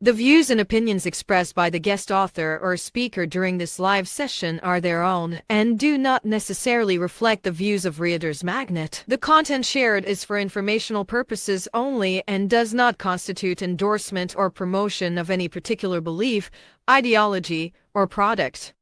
The views and opinions expressed by the guest author or speaker during this live session are their own and do not necessarily reflect the views of Reader's Magnet. The content shared is for informational purposes only and does not constitute endorsement or promotion of any particular belief, ideology, or product.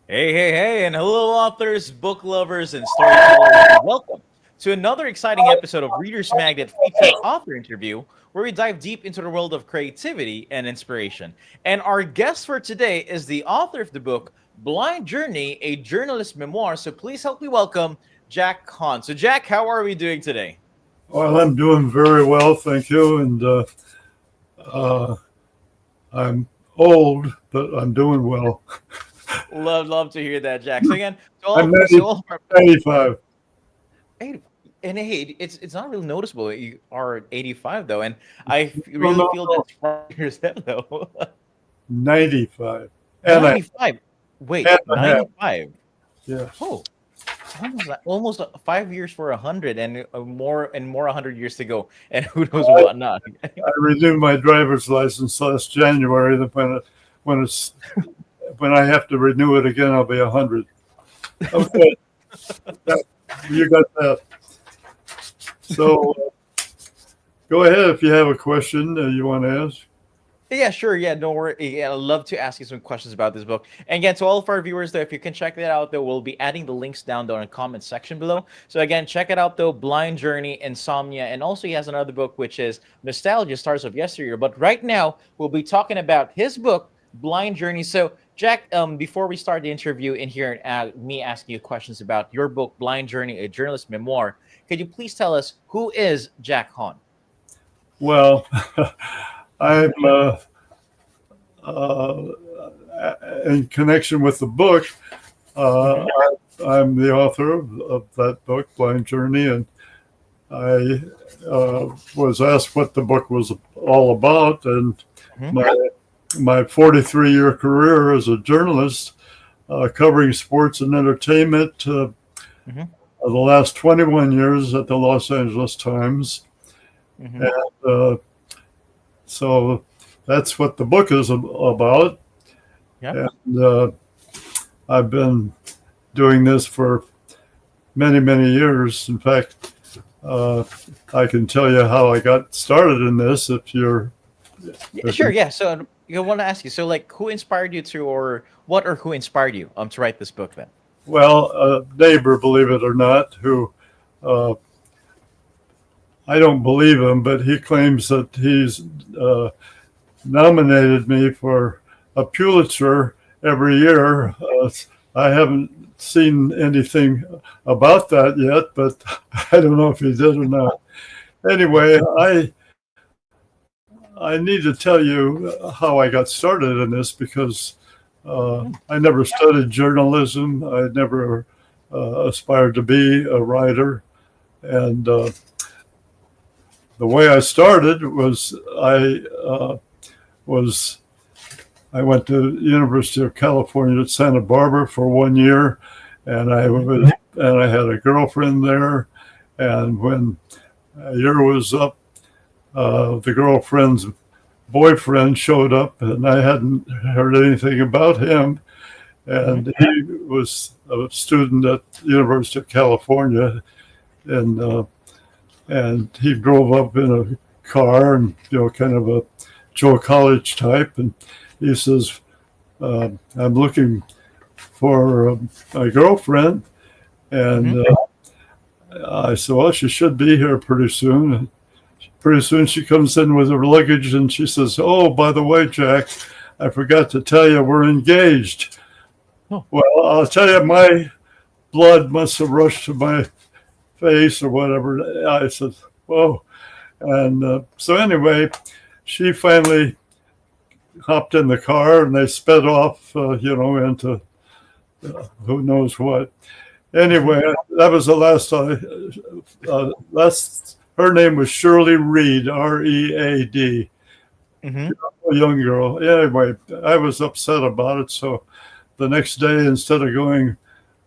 Hey, and hello, authors, book lovers, and storytellers. Welcome to another exciting episode of Reader's Magnet featured author interview, where we dive deep into the world of creativity and inspiration. And our guest for today is the author of the book, Blind Journey, a journalist memoir. So please help me welcome Jack Hawn. So Jack, how are we doing today? Well, I'm doing very well, thank you. And I'm old, but I'm doing well. Love to hear that, Jack. So again, I'm 95. And hey, it's not really noticeable. You are 85 though, and I really feel that's 5 years ahead though. 95. And 95. Wait, 95. Yeah. Oh, almost 5 years for 100, and more 100 years to go, and who knows what not. I renewed my driver's license last January. When I have to renew it again, I'll be 100. Okay, you got that. So go ahead if you have a question you want to ask. Yeah, sure. Yeah, don't worry. Yeah, I'd love to ask you some questions about this book. And again, to all of our viewers, though, if you can check that out, though, we'll be adding the links down there in the comment section below. So again, check it out, though. Blind Journey, Insomnia, and also he has another book, which is Nostalgia, Stars of Yesteryear. But right now, we'll be talking about his book, Blind Journey. So Jack, before we start the interview in here, me asking you questions about your book, Blind Journey, a journalist memoir, could you please tell us who is Jack Hawn? Well, I'm in connection with the book. I'm the author of that book, Blind Journey, and I was asked what the book was all about, and my 43-year career as a journalist covering sports and entertainment, the last 21 years at the Los Angeles Times. And so that's what the book is about. And I've been doing this for many, many years. In fact, I can tell you how I got started in this if you're... Sure, yeah. So I want to ask you, so like who inspired you to, or who inspired you to write this book then? Well, a neighbor, believe it or not, who I don't believe him, but he claims that he's nominated me for a Pulitzer every year. I haven't seen anything about that yet, but I don't know if he did or not. Anyway, I need to tell you how I got started in this, because I never studied journalism. I never aspired to be a writer. And the way I started was I went to the University of California at Santa Barbara for 1 year, and I had a girlfriend there. And when a year was up, the girlfriend's boyfriend showed up, and I hadn't heard anything about him. And he was a student at the University of California, and he drove up in a car, and kind of a Joe College type, and he says, "I'm looking for a girlfriend," and I said, "Well, she should be here pretty soon." Pretty soon she comes in with her luggage, and she says, "Oh, by the way, Jack, I forgot to tell you we're engaged." Well, I'll tell you, my blood must have rushed to my face or whatever. I said, "Whoa." And so anyway, she finally hopped in the car, and they sped off, into who knows what. Anyway, that was the last her name was Shirley Reed, R-E-A-D. A young girl. Anyway, I was upset about it. So the next day, instead of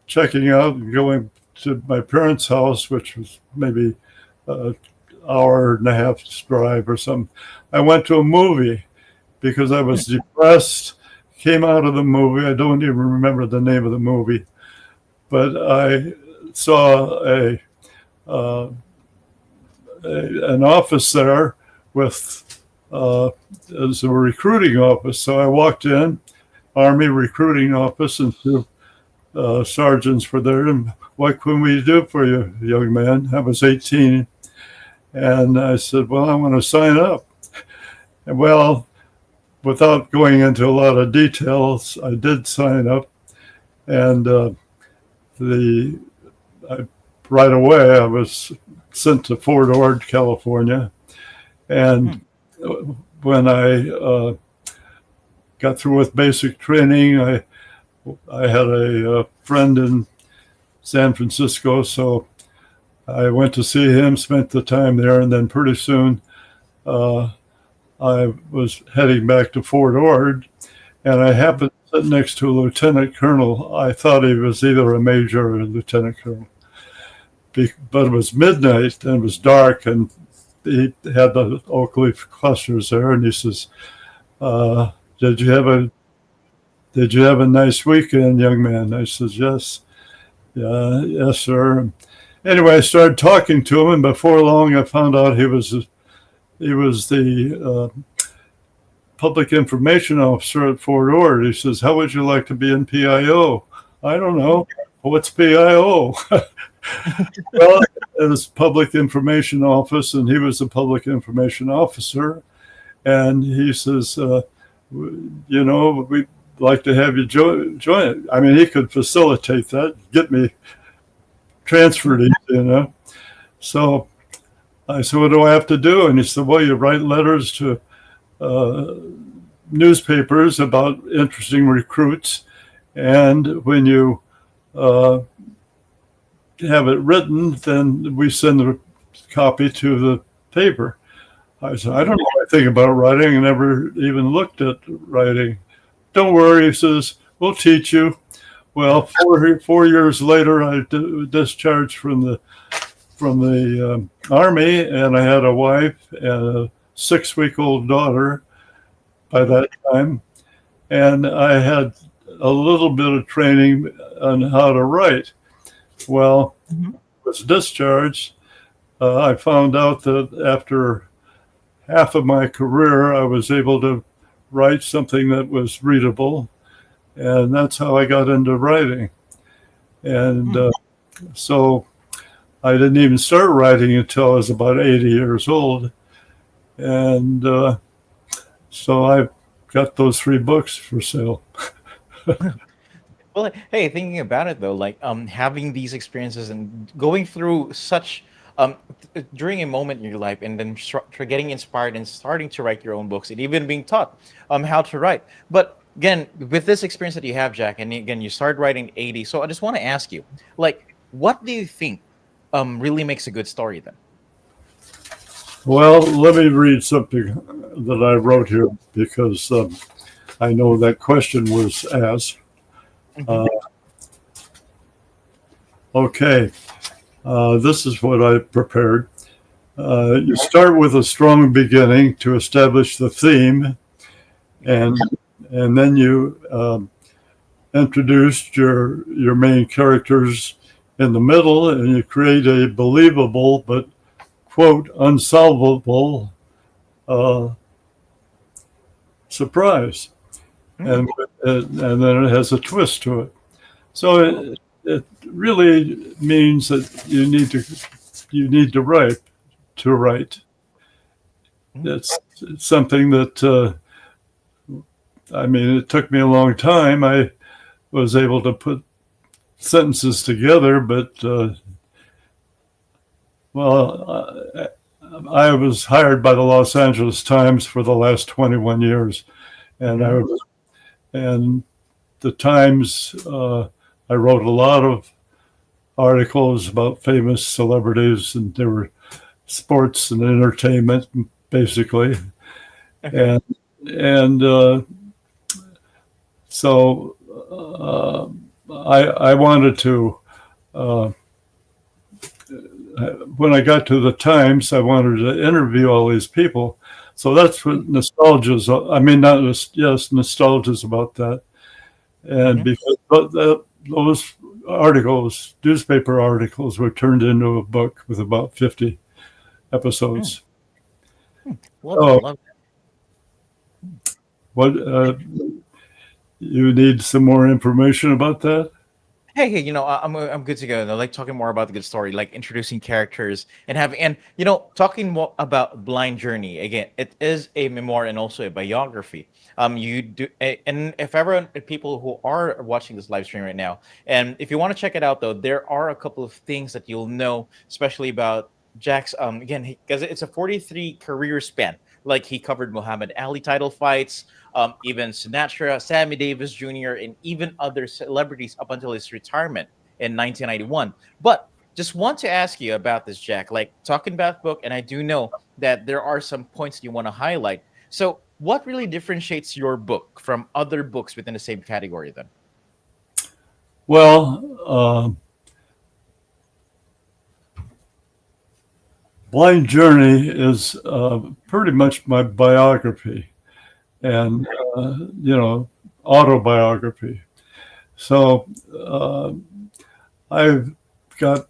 checking out and going to my parents' house, which was maybe hour and a half drive or something. I went to a movie because I was depressed. Came out of the movie. I don't even remember the name of the movie, but I saw an office there with as a recruiting office. So I walked in, Army recruiting office, and two sergeants were there. And what can we do for you, young man? I was 18, and I said, "Well, I want to sign up." And well, without going into a lot of details, I did sign up, and right away I was sent to Fort Ord, California, and when I got through with basic training, I had a friend in San Francisco, so I went to see him, spent the time there, and then pretty soon I was heading back to Fort Ord, and I happened to sit next to a lieutenant colonel. I thought he was either a major or a lieutenant colonel, but it was midnight and it was dark, and he had the oak leaf clusters there, and he says, "Did you have a nice weekend, young man?" I says, "Yes, yes, sir." Anyway, I started talking to him, and before long, I found out he was the public information officer at Fort Ord. He says, "How would you like to be in PIO?" I don't know. What's PIO? Well, it was Public Information Office, and he was a public information officer. And he says, we'd like to have you join it. I mean, he could facilitate that, get me transferred, So I said, "What do I have to do?" And he said, "Well, you write letters to newspapers about interesting recruits, and when you have it written, then we send a copy to the paper." I said, "I don't know anything about writing. I never even looked at writing." "Don't worry," he says, "we'll teach you." Well, 4 years later, I discharged from the Army, and I had a wife and a 6-week-old daughter by that time, and I had a little bit of training on how to write. Well, I was discharged. I found out that after half of my career, I was able to write something that was readable, and that's how I got into writing. And so I didn't even start writing until I was about 80 years old. And so I got those 3 books for sale. Well, hey, thinking about it though, like having these experiences and going through such during a moment in your life, and then getting inspired and starting to write your own books, and even being taught how to write. But again, with this experience that you have, Jack, and again you started writing 80. So I just want to ask you, like, what do you think really makes a good story then? Well, let me read something that I wrote here, because I know that question was asked. Okay, this is what I prepared. You start with a strong beginning to establish the theme, and then you introduced your main characters in the middle, and you create a believable but, quote, unsolvable surprise. And then it has a twist to it. So it really means that you need to write. It's something that it took me a long time. I was able to put sentences together, but I was hired by the Los Angeles Times for the last 21 years, and the Times, I wrote a lot of articles about famous celebrities, and they were sports and entertainment, basically. And so I wanted to when I got to the Times, I wanted to interview all these people. So that's what nostalgia is. I mean, not yes, nostalgia is about that. And because those articles, newspaper articles, were turned into a book with about 50 episodes. Love that. What you need some more information about that? Hey, I'm good to go. I like talking more about the good story, like introducing characters and talking more about Blind Journey. Again, it is a memoir and also a biography. You do, and if everyone, people who are watching this live stream right now, and if you want to check it out, though, there are a couple of things that you'll know, especially about Jack's. Again, because it's a 43 career span. Like he covered Muhammad Ali title fights, even Sinatra, Sammy Davis Jr., and even other celebrities up until his retirement in 1991. But just want to ask you about this, Jack. Like talking about book, and I do know that there are some points you want to highlight. So, what really differentiates your book from other books within the same category, then? Well, Blind Journey is pretty much my biography and, autobiography. So I've had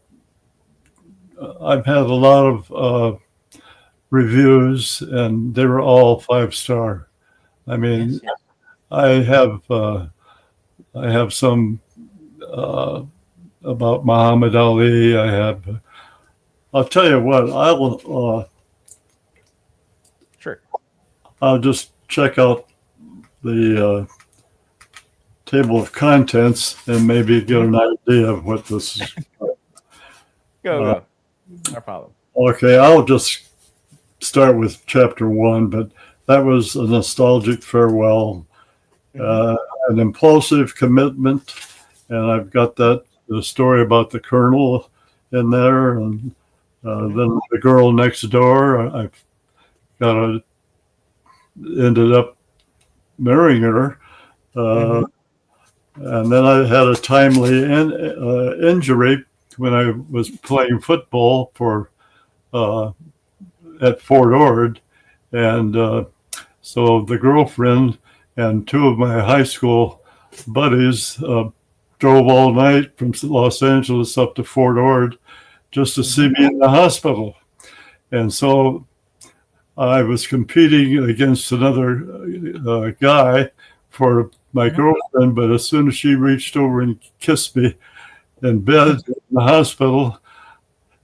a lot of reviews, and they were all 5-star. I mean, Yes. I have some about Muhammad Ali. I'll tell you what, Sure. I'll just check out the table of contents and maybe get an idea of what this is. Go. No problem. Okay, I'll just start with chapter 1, but that was a nostalgic farewell, an impulsive commitment, and I've got the story about the colonel in there, and then the girl next door. I've ended up marrying her, and then I had a timely injury when I was playing football at Fort Ord, and so the girlfriend and 2 of my high school buddies drove all night from Los Angeles up to Fort Ord just to see me in the hospital. And so I was competing against another guy for my girlfriend, but as soon as she reached over and kissed me in bed in the hospital,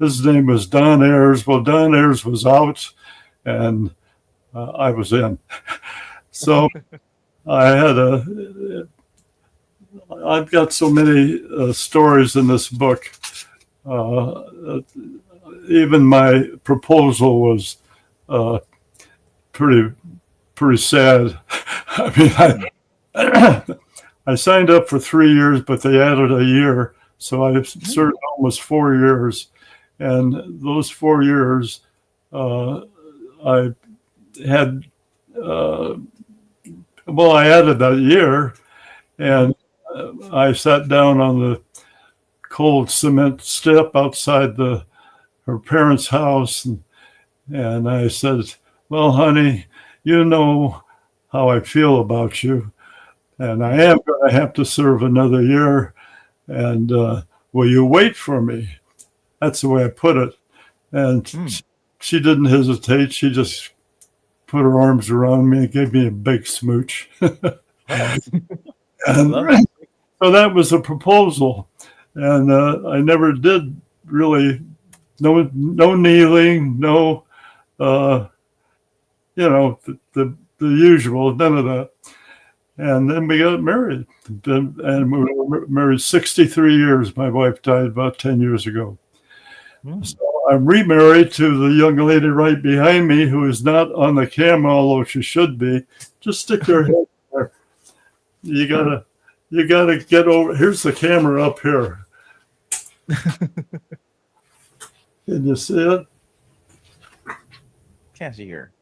his name was Don Ayers. Well, Don Ayers was out, and I was in. So I've got so many stories in this book. Even my proposal was pretty sad. I mean, I signed up for 3 years, but they added a year, so I served almost 4 years. And those 4 years, I had, I added that year, and I sat down on the cold cement step outside her parents' house, and I said, "Well, honey, you know how I feel about you, and I am going to have to serve another year, and will you wait for me?" That's the way I put it. And she didn't hesitate. She just put her arms around me and gave me a big smooch. And so that was a proposal. And I never did really, no kneeling, no, the usual, none of that. And then we got married. And we were married 63 years. My wife died about 10 years ago. So I'm remarried to the young lady right behind me, who is not on the camera, although she should be. Just stick your head there. You gotta get over. Here's the camera up here. Can you see it? Can't see her.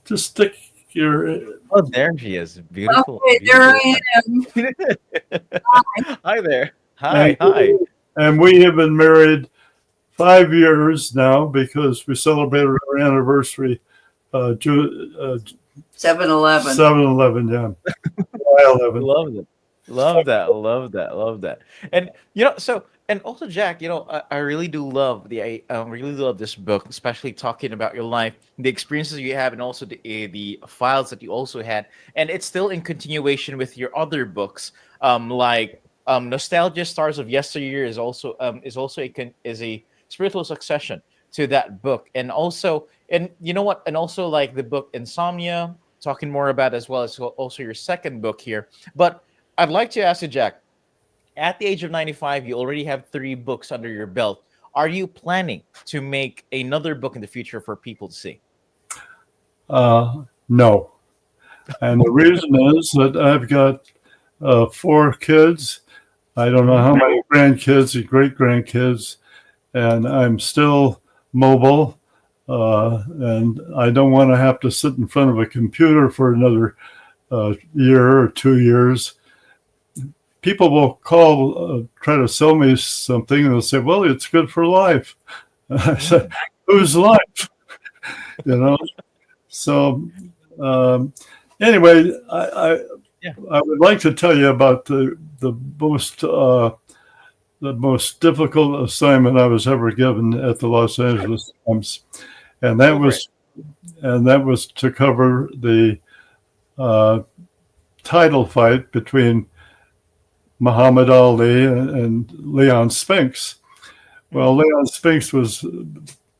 Just stick your. Oh, there she is. Beautiful. Okay, there I am. Hi there. Hi. And we have been married 5 years now because we celebrated our anniversary. June 7-Eleven. 7/11, yeah. July 11. Love it. Love that. And and also Jack, I really do love really love this book, especially talking about your life, the experiences you have, and also the files that you also had. And it's still in continuation with your other books. Like Nostalgia Stars of Yesteryear is also a spiritual succession to that book. And you know what? And also like the book Insomnia, talking more about as well as also your second book here. But I'd like to ask you, Jack, at the age of 95, you already have 3 books under your belt. Are you planning to make another book in the future for people to see? No. And the reason is that I've got 4 kids. I don't know how many grandkids and great grandkids, and I'm still mobile. And I don't want to have to sit in front of a computer for another year or 2 years. People will call, try to sell me something, and they'll say, "Well, it's good for life." I said, "Whose life?" You know. So anyway, I would like to tell you about the most difficult assignment I was ever given at the Los Angeles Times, and that was to cover the title fight between Muhammad Ali and Leon Spinks. Well, Leon Spinks was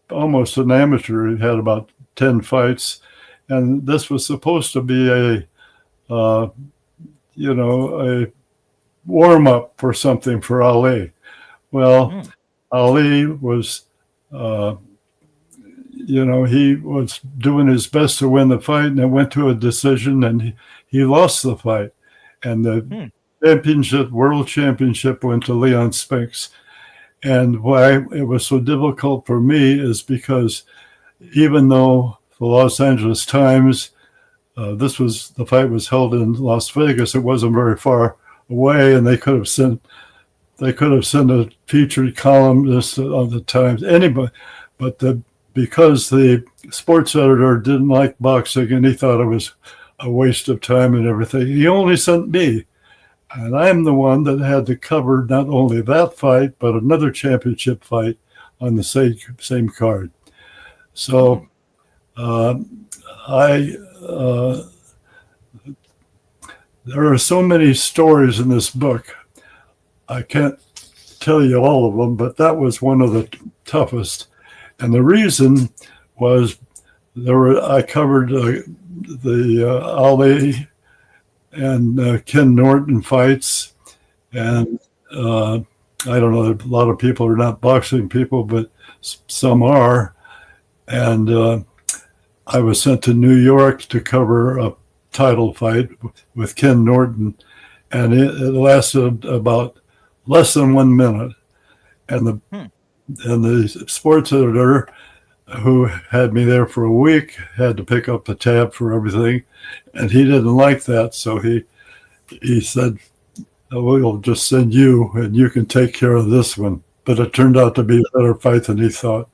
almost an amateur. He had about 10 fights, and this was supposed to be a warm up for something for Ali. Well, Ali was, he was doing his best to win the fight, and it went to a decision, and he lost the fight. And the world championship went to Leon Spinks. And why it was so difficult for me is because even though the Los Angeles Times, the fight was held in Las Vegas, it wasn't very far away, and they could have sent a featured columnist on the Times, anybody, but because the sports editor didn't like boxing and he thought it was a waste of time and everything, he only sent me. And I'm the one that had to cover not only that fight, but another championship fight on the same card. So there are so many stories in this book. I can't tell you all of them, but that was one of the toughest. And the reason was I covered the Ali and Ken Norton fights, and I don't know, a lot of people are not boxing people, but some are. And I was sent to New York to cover a title fight with Ken Norton, and it lasted about less than 1 minute. And the sports editor, who had me there for a week, had to pick up the tab for everything, and he didn't like that. So he said, "We'll just send you, and you can take care of this one." But it turned out to be a better fight than he thought.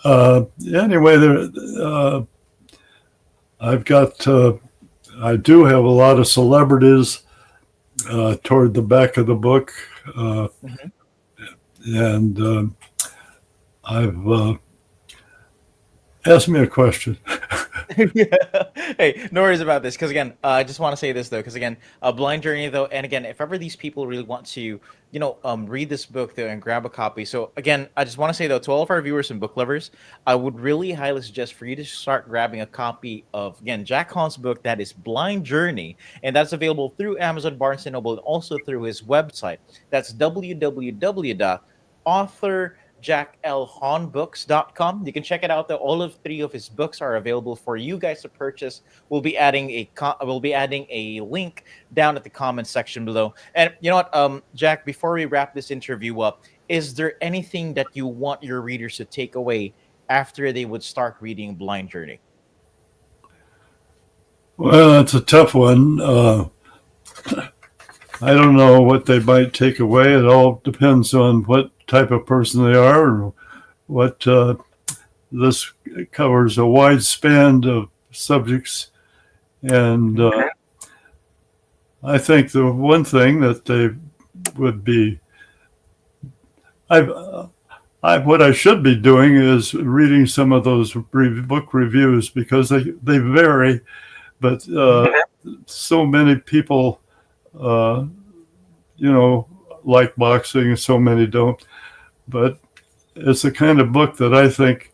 Anyway, I do have a lot of celebrities toward the back of the book, and I've asked me a question. Hey, no worries about this, because again, I just want to say this though, because again, a Blind Journey though, and again, if ever these people really want to, read this book though and grab a copy. So again, I just want to say though, to all of our viewers and book lovers, I would really highly suggest for you to start grabbing a copy of, again, Jack Hawn's book, that is Blind Journey, and that's available through Amazon, Barnes & Noble, and also through his website. That's www.authorjacklhawnbooks.com. You can check it out though. All of 3 of his books are available for you guys to purchase. We'll be adding a link down at the comment section below. And you know what, Jack, before we wrap this interview up, is there anything that you want your readers to take away after they would start reading Blind Journey? Well, that's a tough one. I don't know what they might take away. It all depends on what type of person they are, and what this covers a wide span of subjects. And I think the one thing that they would be, what I should be doing is reading some of those book reviews, because they vary, but so many people, like boxing, and so many don't. But it's the kind of book that I think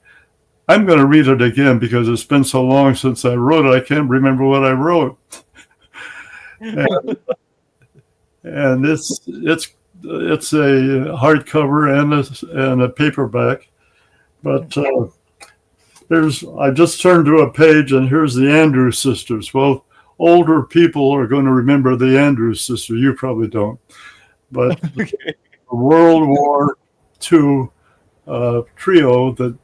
I'm going to read it again, because it's been so long since I wrote it. I can't remember what I wrote. And it's a hardcover and a paperback. But I just turned to a page, and here's the Andrews sisters. Well, older people are going to remember the Andrews sisters. You probably don't. But the World War II trio that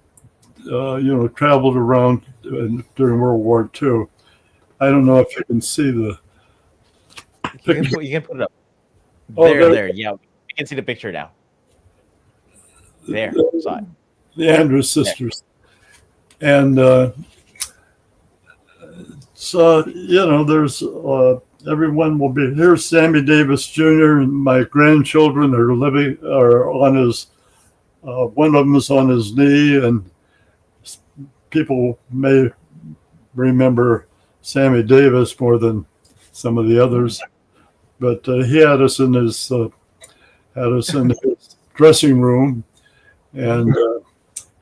traveled around during World War II. I don't know if you can see the picture. You can put it up. Oh, there. Yeah, you can see the picture now. There, saw it. The Andrews sisters. And so, there's everyone will be here. Sammy Davis Jr. and my grandchildren are on his. One of them is on his knee, and people may remember Sammy Davis more than some of the others. But he had us in his dressing room, and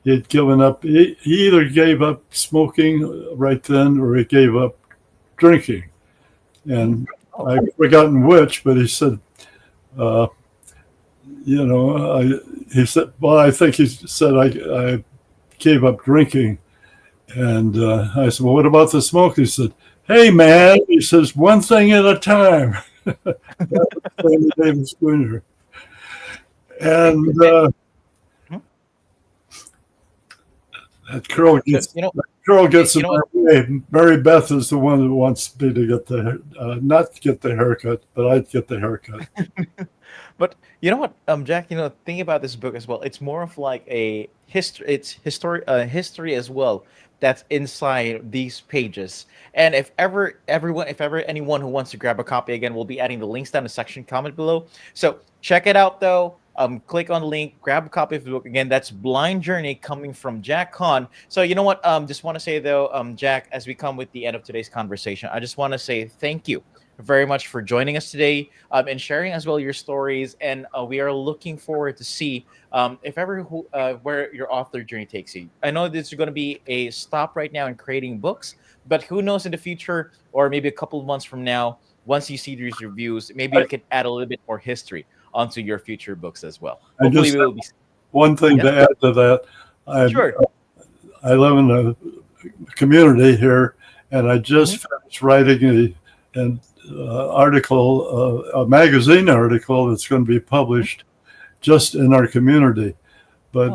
he had given up. He either gave up smoking right then, or he gave up drinking, and I've forgotten which. But he said, he said, well, I think he said I gave up drinking, and I said, well, what about the smoke? He said, hey man, he says, one thing at a time. That was Sammy Davis Jr. And that girl gets in my way. Mary Beth is the one that wants me to get not get the haircut, but I'd get the haircut. But you know what, Jack, thinking about this book as well, it's more of like a history. It's history as well that's inside these pages. And if ever anyone who wants to grab a copy, again, we'll be adding the links down in the section comment below. So check it out though. Click on the link, grab a copy of the book. Again, that's Blind Journey, coming from Jack Hawn. So you know what? Just want to say though, Jack, as we come with the end of today's conversation, I just want to say thank you very much for joining us today, and sharing as well your stories. And we are looking forward to see if ever where your author journey takes you. I know this is going to be a stop right now in creating books, but who knows in the future, or maybe a couple of months from now, once you see these reviews, maybe you can add a little bit more history onto your future books as well. Hopefully we will be. One thing to add to that, Sure. I live in a community here, and I just finished writing an article, a magazine article that's going to be published just in our community. But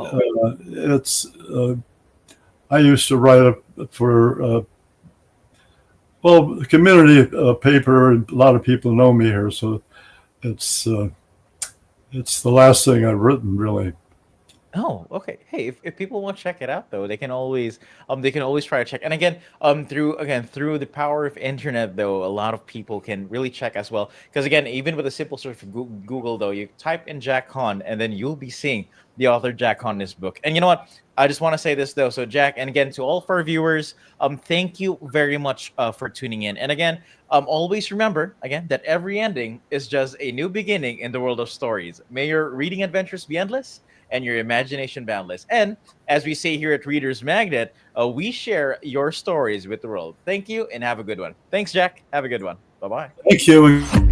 I used to write for the community paper, and a lot of people know me here, so it's the last thing I've written, really. Oh, okay. Hey, if people want to check it out though, they can always try to check. And again, through the power of internet though, a lot of people can really check as well. Because again, even with a simple search for Google though, you type in Jack Hawn, and then you'll be seeing the author Jack Hawn in this book. And you know what? I just want to say this though. So Jack, and again to all of our viewers, thank you very much for tuning in. And again, always remember again that every ending is just a new beginning in the world of stories. May your reading adventures be endless, and your imagination boundless. And as we say here at Reader's Magnet, we share your stories with the world. Thank you, and have a good one. Thanks, Jack. Have a good one. Bye-bye. Thank you.